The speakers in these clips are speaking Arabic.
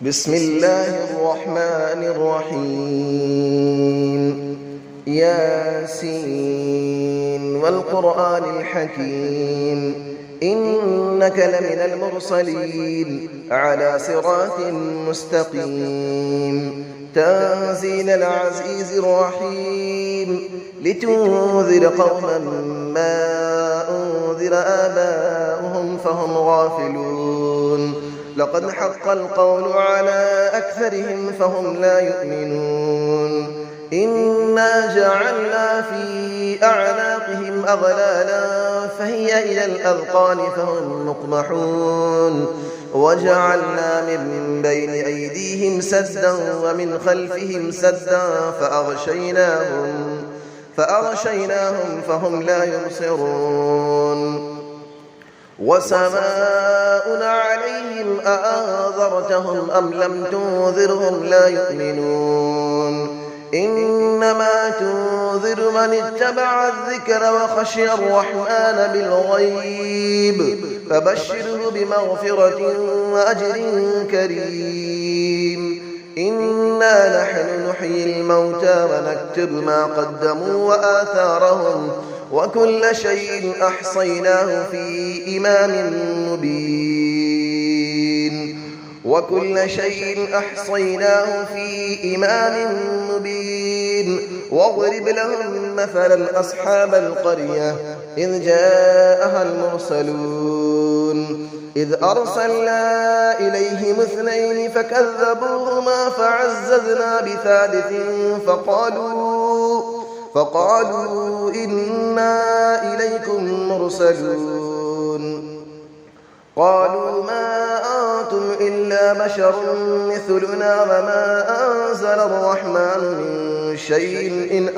بسم الله الرحمن الرحيم ياسين والقرآن الحكيم إنك لمن المرسلين على صراط مستقيم تنزيل العزيز الرحيم لتنذر قوما ما أنذر آباؤهم فهم غافلون لقد حق القول على أكثرهم فهم لا يؤمنون إنا جعلنا في أعناقهم أغلالا فهي إلى الأذقان فهم مقمحون وجعلنا من بين أيديهم سدا ومن خلفهم سدا فأغشيناهم فهم لا يبصرون وسماء عليهم أأنذرتهم أم لم تنذرهم لا يؤمنون إنما تنذر من اتبع الذكر وخشي الرحمن بالغيب فبشره بمغفرة وأجر كريم إنا نحن نحيي الموتى ونكتب ما قدموا وآثارهم وكل شيء أحصيناه في إمام مبين واضرب لهم مثلا أصحاب القرية إذ جاءها المرسلون إذ أرسلنا إليهم 2 فكذبوهما فعززنا بثالث فقالوا إنا إليكم مرسلون قالوا ما أنتم إلا بشر مثلنا وما أنزل الرحمن من شيء إن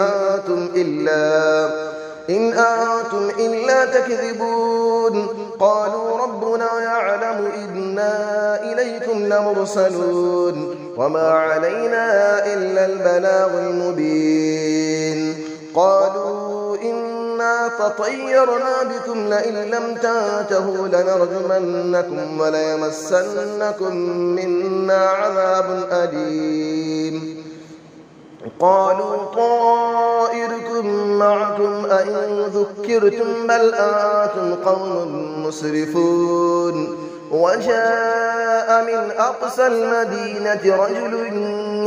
أنتم إلا تكذبون قالوا ربنا يعلم إنا إليكم لمرسلون وما علينا إلا البلاغ المبين قالوا إنا تطيرنا بكم لئن لم تنتهوا لنرجمنكم وليمسنكم منا عذاب أليم قالوا طائركم معكم أئن ذكرتم بل أنتم قوم مسرفون وجاء من أقصى المدينة رجل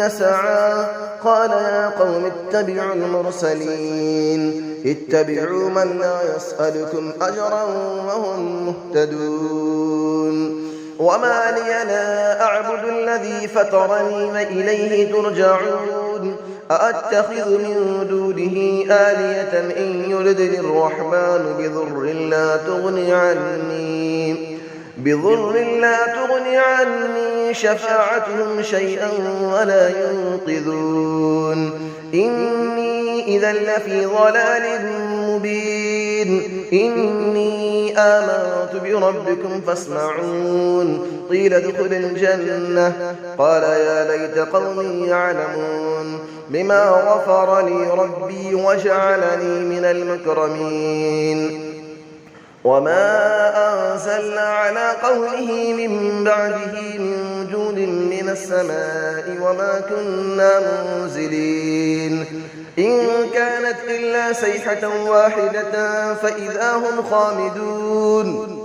يسعى قال يا قوم اتبعوا المرسلين اتبعوا من لا يسألكم أجرا وهم مهتدون وما لي لا أعبد الذي فطرني وإليه ترجعون أأتخذ من دونه آلية إن يردني الرحمن بضر لا تغني عني شفاعتهم شيئا ولا ينقذون إني إذا لفي ضلال مبين إني آمنت بربكم فاسمعون قيل ادخل الجنة قال يا ليت قومي يعلمون بما غفر لي ربي وجعلني من المكرمين وما أنزلنا على قوله من بعده من جود من السماء وما كنا منزلين إن كانت إلا صيحة واحدة فإذا هم خامدون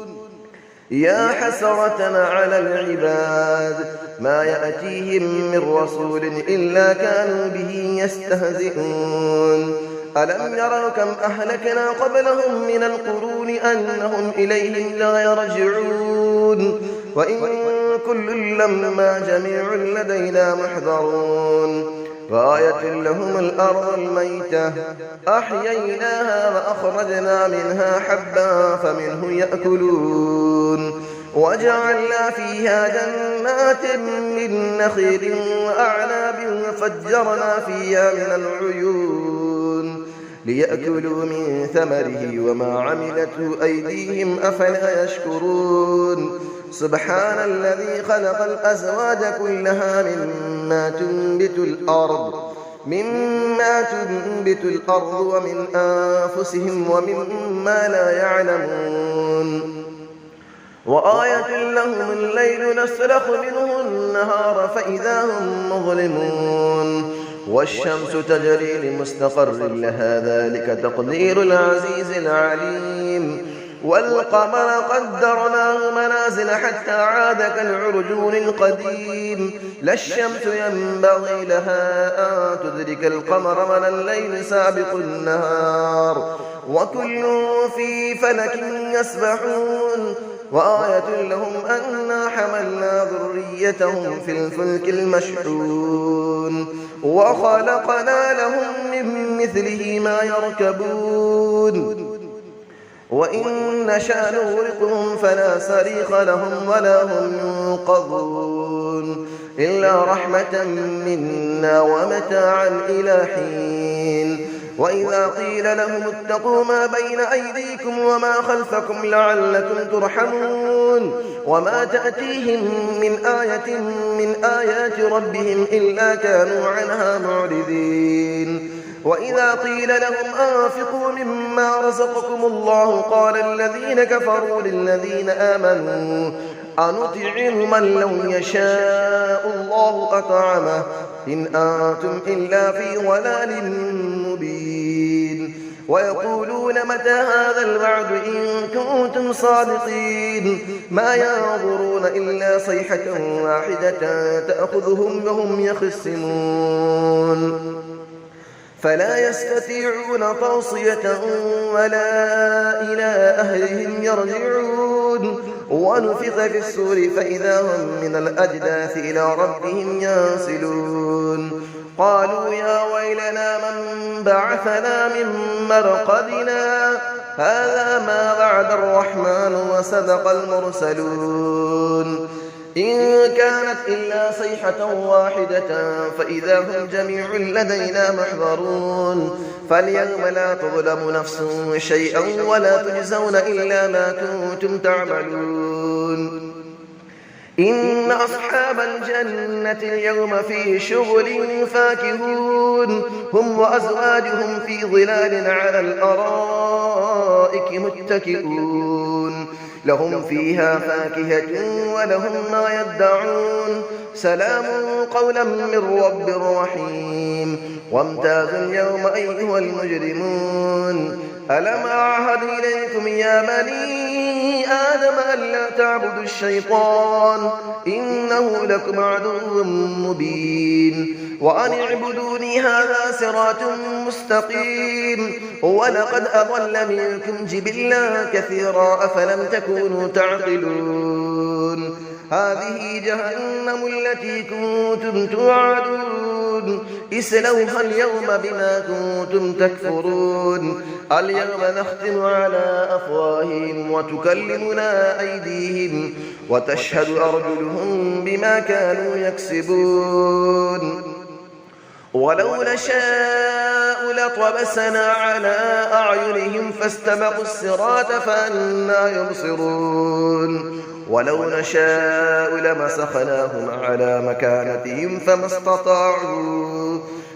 يا حسرة على العباد ما يأتيهم من رسول إلا كانوا به يستهزئون ألم يروا كم أهلكنا قبلهم من القرون أنهم إليهم لا يرجعون وإن كل لما جميع لدينا محضرون وآية لهم الأرض الميتة أحييناها وأخرجنا منها حبا فمنه يأكلون وجعلنا فيها جنات من نخيل وأعناب وفجرنا فيها من العيون ليأكلوا من ثمره وما عملته أيديهم أفلا يشكرون سبحان الذي خلق الأزواج كلها مما تنبت الأرض ومن أنفسهم ومما لا يعلمون وآية لهم الليل نسلخ منه النهار فإذا هم مظلمون والشمس تجري لمستقر لها ذلك تقدير العزيز العليم والقمر قدرناه منازل حتى عاد كالعرجون القديم لا الشمس ينبغي لها أن تدرك القمر ولا الليل سابق النهار وكل في فلك يسبحون وآية لهم أنا حملنا ذريتهم في الفلك المشحون وخلقنا لهم من مثله ما يركبون وإن نشأ نغرقهم فلا صريخ لهم ولا هم ينقذون إلا رحمة منا ومتاعا إلى حين وإذا قيل لهم اتقوا ما بين أيديكم وما خلفكم لعلكم ترحمون وما تأتيهم من آية من آيات ربهم إلا كانوا عنها معرضين وإذا قيل لهم أنفقوا مما رزقكم الله قال الذين كفروا للذين آمنوا أنطعم من لو يشاء الله أطعمه إن أنتم إلا في ضلال مبين ويقولون متى هذا الوعد إن كنتم صادقين ما ينظرون إلا صيحة واحدة تأخذهم وهم يخصمون فلا يستطيعون توصية ولا إلى أهلهم يرجعون ونفخ في السور فإذا هم من الأجداث إلى ربهم ينسلون قالوا يا ويلنا من بعثنا من مرقدنا هذا ما وعد الرحمن وصدق المرسلون إن كانت إلا صيحة واحدة فإذا هم جميع لدينا محضرون فاليوم لا تظلم نفس شيئا ولا تجزون إلا ما كنتم تعملون إن أصحاب الجنة اليوم في شغل فاكهون هم وأزواجهم في ظلال على الأرائك متكئون لهم فيها فاكهة ولهم ما يدعون سلام قولا من رب رحيم وامتازوا اليوم أيها المجرمون ألم أعهد إليكم يا بني آدم ألا تعبدوا الشيطان إنه لكم عدو مبين وأن اعبدوني هذا صراط مستقيم ولقد أضل منكم جبلا كثيرا أفلم تكونوا تعقلون هذه جهنم التي كنتم توعدون اسلوها اليوم بما كنتم تكفرون اليوم نختم على أفواههم وتكلمنا أيديهم وتشهد أرجلهم بما كانوا يكسبون ولو نشاء لطمسنا على أعينهم فاستبقوا الصراط فأنى يبصرون ولو نشاء لمسخناهم على مكانتهم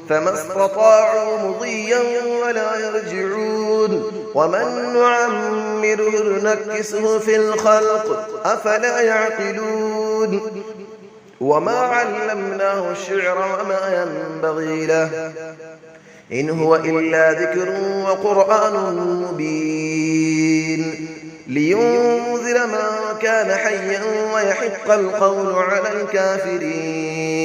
فما استطاعوا مضيا ولا يرجعون ومن نعمره نكسه في الخلق أفلا يعقلون وما علمناه الشعر وما ينبغي له إن هو إلا ذكر وقرآن مبين لينذر من كان حيا ويحق القول على الكافرين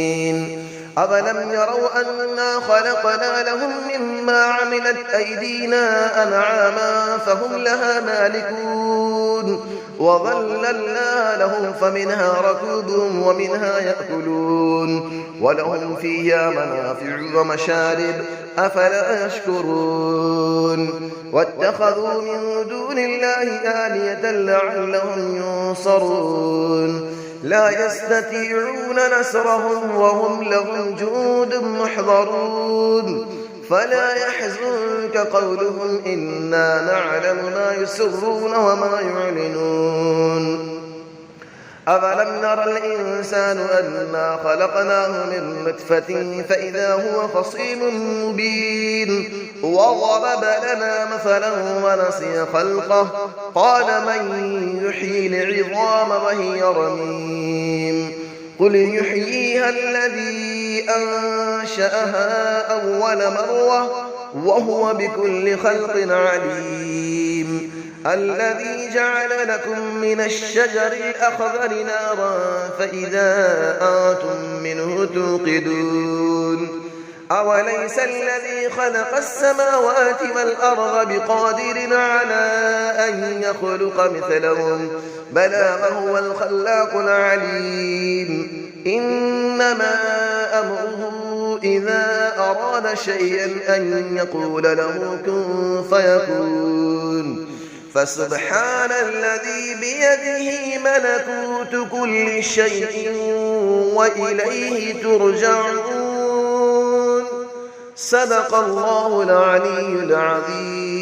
أفلم يروا أنا خلقنا لهم مما عملت أيدينا أنعاما فهم لها مالكون وظللنا لهم فمنها ركوبهم ومنها يأكلون ولهم فيها منافع ومشارب أفلا يشكرون واتخذوا من دون الله آلية لعلهم ينصرون لا يستطيعون نصرهم وهم لهم جند محضرون فلا يحزنك قولهم إنا نعلم ما يسرون وما يعلنون أفلم نرى الإنسان أنا خلقناه من نطفة فإذا هو خصيم مبين وضرب لنا مثلا ونسي خلقه قال من يحيي العظام وهي رميم قل يحييها الذي أنشأها أول مرة وهو بكل خلق عليم الذي جعل لكم من الشجر الأخضر نارا فإذا أنتم منه توقدون أوليس الذي خلق السماوات والأرض بقادر على أن يخلق مثلهم بلى وهو الخلاق العليم إنما أمره إذا أراد شيئا أن يقول له كن فيكون فسبحان الذي بيده ملكوت كل شيء وإليه ترجعون صدق الله العلي العظيم.